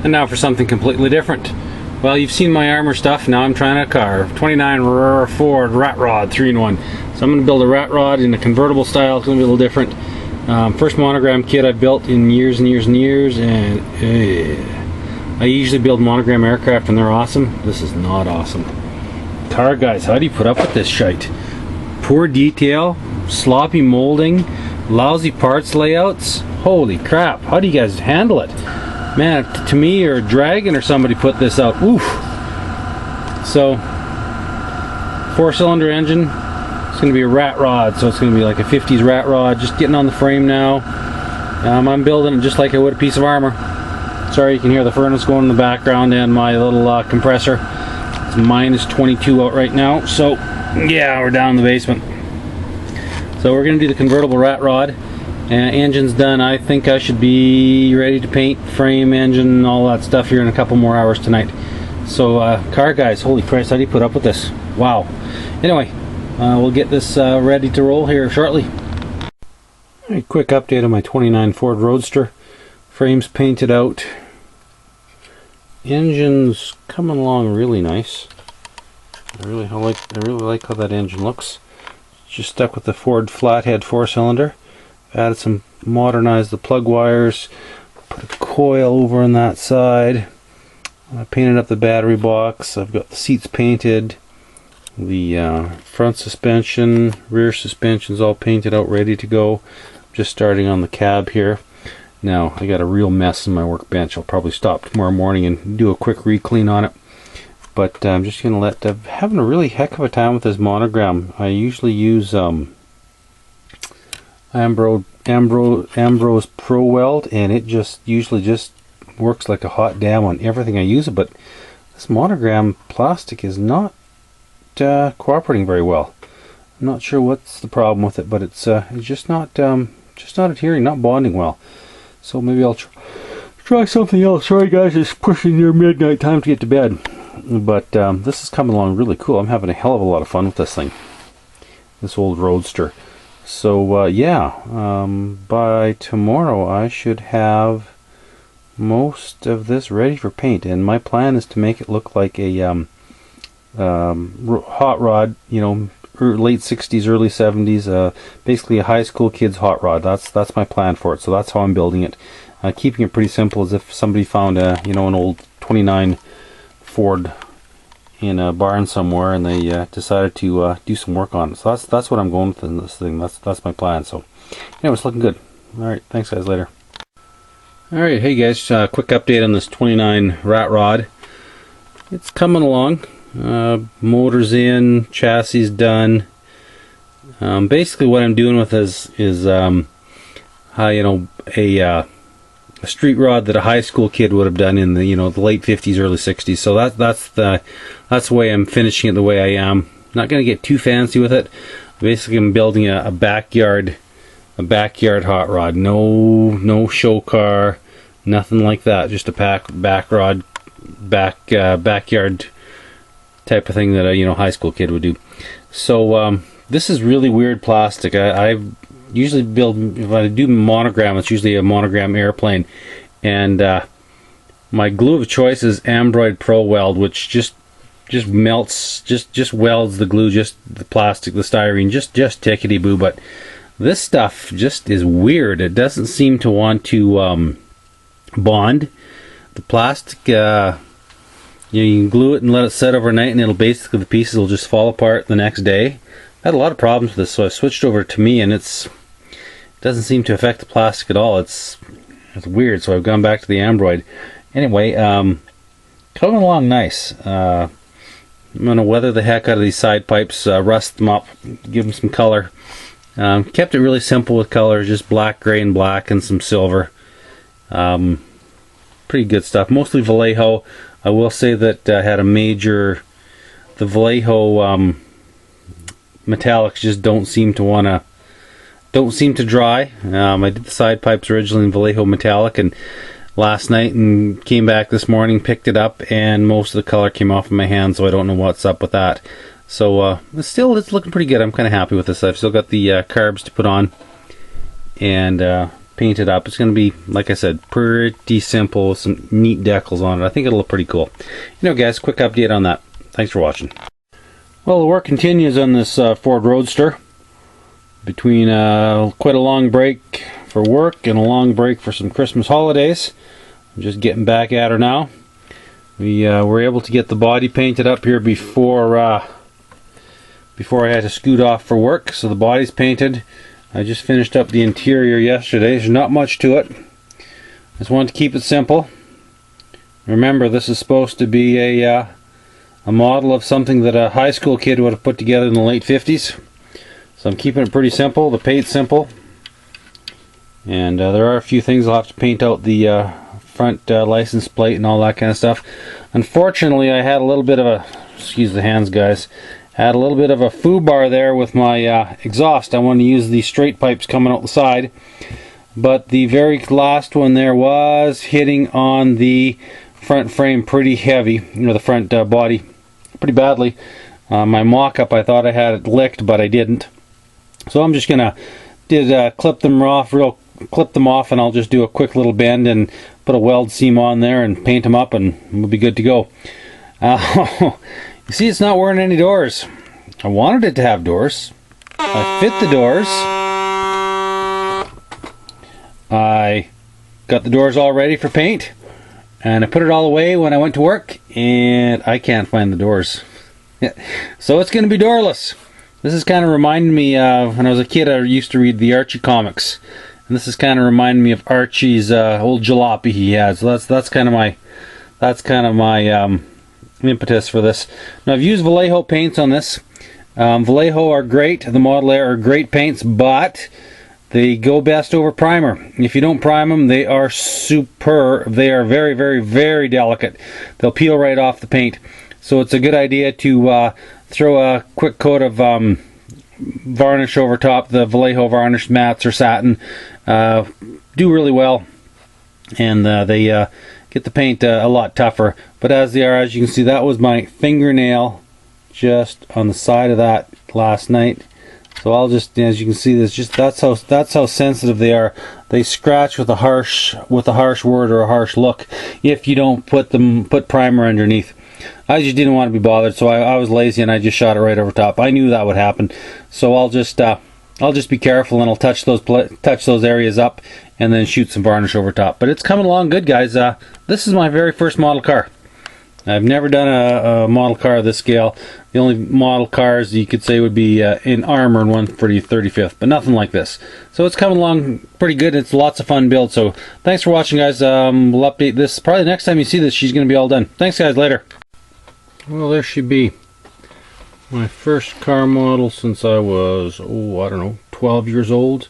And now for something completely different. Well, you've seen my armor stuff, now I'm trying a car. 29 Ford rat rod 3-in-1. So I'm going to build a rat rod in a convertible style. It's going to be a little different. First Monogram kit I've built in years and years and years, and I usually build Monogram aircraft and they're awesome. This is not awesome. Car guys, how do you put up with this shite? Poor detail, sloppy molding, lousy parts layouts. Holy crap, how do you guys handle it? Man, to me or Dragon or somebody put this out. Oof. So, 4-cylinder engine. It's going to be a rat rod, so it's going to be like a 50s rat rod. Just getting on the frame now. I'm building it just like I would a piece of armor. Sorry, you can hear the furnace going in the background and my little compressor. It's minus 22 out right now, so yeah, we're down in the basement. So we're going to do the convertible rat rod. Engine's done. I think I should be ready to paint, frame, engine, all that stuff here in a couple more hours tonight. So car guys, holy Christ, how do you put up with this? Wow. Anyway, we'll get this ready to roll here shortly. A quick update on my 29 Ford Roadster. Frame's painted out. Engine's coming along really nice. I really like how that engine looks. Just stuck with the Ford flathead 4-cylinder. Added some, modernized the plug wires, put a coil over on that side. I painted up the battery box. I've got the seats painted. The front suspension, rear suspension's all painted out, ready to go. Just starting on the cab here. Now, I got a real mess in my workbench. I'll probably stop tomorrow morning and do a quick re-clean on it. But I'm just going to I'm having a really heck of a time with this Monogram. I usually use Ambrose Pro Weld, and it usually just works like a hot damn on everything I use it, but this Monogram plastic is not cooperating very well. I'm not sure what's the problem with it, but it's just not adhering, not bonding well. So maybe I'll try something else. Sorry guys, it's pushing near midnight, time to get to bed. But this is coming along really cool. I'm having a hell of a lot of fun with this thing, this old Roadster. So yeah, by tomorrow I should have most of this ready for paint, and my plan is to make it look like a hot rod, you know, late 60s, early 70s, basically a high school kid's hot rod. That's my plan for it. So that's how I'm building it, keeping it pretty simple, as if somebody found an old 29 Ford in a barn somewhere and they decided to do some work on it. So that's what I'm going with in this thing. That's my plan. So anyway, it's looking good. Alright, thanks guys, later. Alright, hey guys, quick update on this 29 rat rod. It's coming along. Motor's in, chassis done. Basically what I'm doing with this is how, you know, a street rod that a high school kid would have done in the, you know, the late 50s, early 60s. So that's the way I'm finishing it the way I am. Not going to get too fancy with it. Basically, I'm building a backyard hot rod. No show car, nothing like that. Just a backyard type of thing that a high school kid would do. So this is really weird plastic. I usually build, if I do Monogram, it's usually a Monogram airplane, and my glue of choice is Ambroid Pro Weld, which just melts, just welds the glue, just the plastic, the styrene, just tickety boo. But this stuff just is weird. It doesn't seem to want to bond. The plastic, you can glue it and let it set overnight, and it'll basically, the pieces will just fall apart the next day. I had a lot of problems with this, so I switched over to me, and it doesn't seem to affect the plastic at all. It's weird, so I've gone back to the Ambroid. Anyway, coming along nice. I'm going to weather the heck out of these side pipes, rust them up, give them some color. Kept it really simple with color, just black, gray, and black, and some silver. Pretty good stuff. Mostly Vallejo. I will say that I had the Vallejo metallics just don't seem to dry. I did the side pipes originally in Vallejo metallic, and last night, and came back this morning, picked it up, and most of the color came off of my hand, so I don't know what's up with that. So it's looking pretty good. I'm kind of happy with this. I've still got the carbs to put on, and paint it up. It's going to be, like I said, pretty simple with some neat decals on it. I think it'll look pretty cool. You know, guys, quick update on that. Thanks for watching. Well, the work continues on this Ford Roadster. Between quite a long break for work and a long break for some Christmas holidays. I'm just getting back at her now. We were able to get the body painted up here before I had to scoot off for work. So the body's painted. I just finished up the interior yesterday. There's not much to it. I just wanted to keep it simple. Remember, this is supposed to be a model of something that a high school kid would have put together in the late 50s. So I'm keeping it pretty simple. The paint's simple. And there are a few things I'll have to paint out the front license plate and all that kind of stuff. Unfortunately, I had a little bit of a, excuse the hands guys, had a little bit of a foobar there with my exhaust. I wanted to use the straight pipes coming out the side, but the very last one there was hitting on the front frame pretty heavy, you know, the front body pretty badly. My mock-up, I thought I had it licked, but I didn't. So I'm just gonna clip them off, and I'll just do a quick little bend and put a weld seam on there and paint them up, and we'll be good to go. You see, it's not wearing any doors. I wanted it to have doors. I fit the doors. I got the doors all ready for paint, and I put it all away when I went to work, and I can't find the doors. So it's going to be doorless. This is kind of reminding me of when I was a kid. I used to read the Archie comics, and this is kind of reminding me of Archie's old jalopy he had. So that's kind of my impetus for this. Now I've used Vallejo paints on this. Vallejo are great. The Model Air are great paints, but they go best over primer. If you don't prime them, they are superb. They are very, very, very delicate. They'll peel right off the paint. So it's a good idea to throw a quick coat of varnish over top. The Vallejo varnish mats or satin do really well, and they get the paint a lot tougher. But as they are, as you can see, that was my fingernail just on the side of that last night. So I'll just, as you can see, that's how sensitive they are. They scratch with a harsh word or a harsh look if you don't put primer underneath. I just didn't want to be bothered, so I was lazy and I just shot it right over top. I knew that would happen, so I'll just be careful, and I'll touch those areas up and then shoot some varnish over top. But it's coming along good, guys. This is my very first model car. I've never done a model car of this scale. The only model cars you could say would be in Armor and one for the 35th, but nothing like this. So it's coming along pretty good. It's lots of fun build. So thanks for watching, guys. We'll update this. Probably the next time you see this, she's going to be all done. Thanks, guys. Later. Well, there she be. My first car model since I was, I don't know, 12 years old.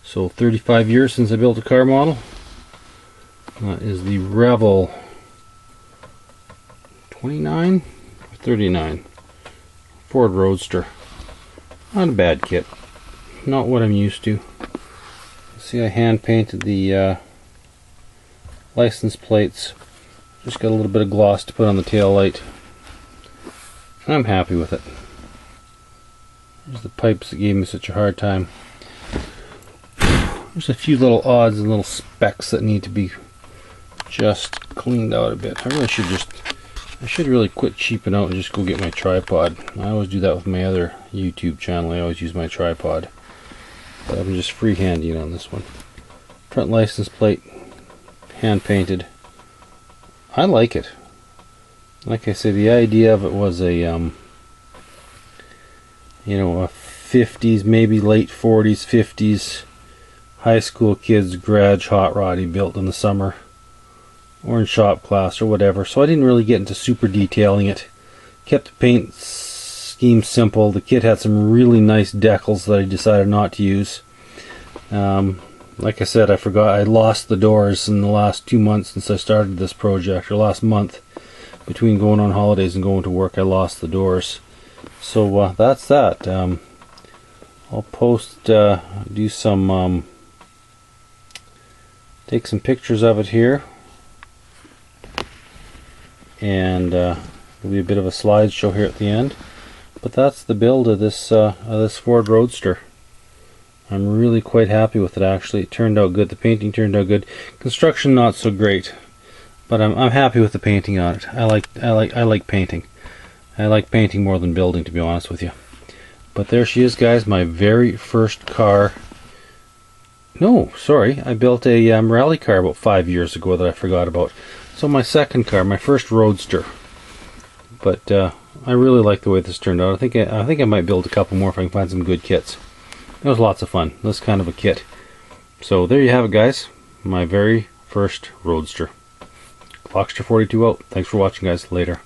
So 35 years since I built a car model. That is the Revel 29 or 39 Ford Roadster. Not a bad kit. Not what I'm used to. See, I hand painted the license plates. Just got a little bit of gloss to put on the tail light. I'm happy with it. There's the pipes that gave me such a hard time. There's a few little odds and little specks that need to be just cleaned out a bit. I should really quit cheaping out and just go get my tripod. I always do that with my other YouTube channel. I always use my tripod. But I'm just freehanding on this one. Front license plate, hand painted. I like it. Like I said, the idea of it was a a 50s, maybe late 40s, 50s high school kids garage hot rod he built in the summer, or in shop class or whatever. So I didn't really get into super detailing it. Kept the paint scheme simple. The kit had some really nice decals that I decided not to use. Like I said, I forgot I lost the doors in the last 2 months since I started this project, or last month. Between going on holidays and going to work, I lost the doors. So that's that. I'll post, do some, take some pictures of it here, and there'll be a bit of a slideshow here at the end. But that's the build of this Ford Roadster. I'm really quite happy with it. Actually, it turned out good. The painting turned out good. Construction not so great, but I'm happy with the painting on it. I like painting. I like painting more than building, to be honest with you. But there she is, guys. My very first car. No, sorry. I built a rally car about 5 years ago that I forgot about. So my second car, my first Roadster. But I really like the way this turned out. I think I might build a couple more if I can find some good kits. It was lots of fun. This kind of a kit. So there you have it, guys. My very first Roadster. Clockster42 out. Thanks for watching, guys. Later.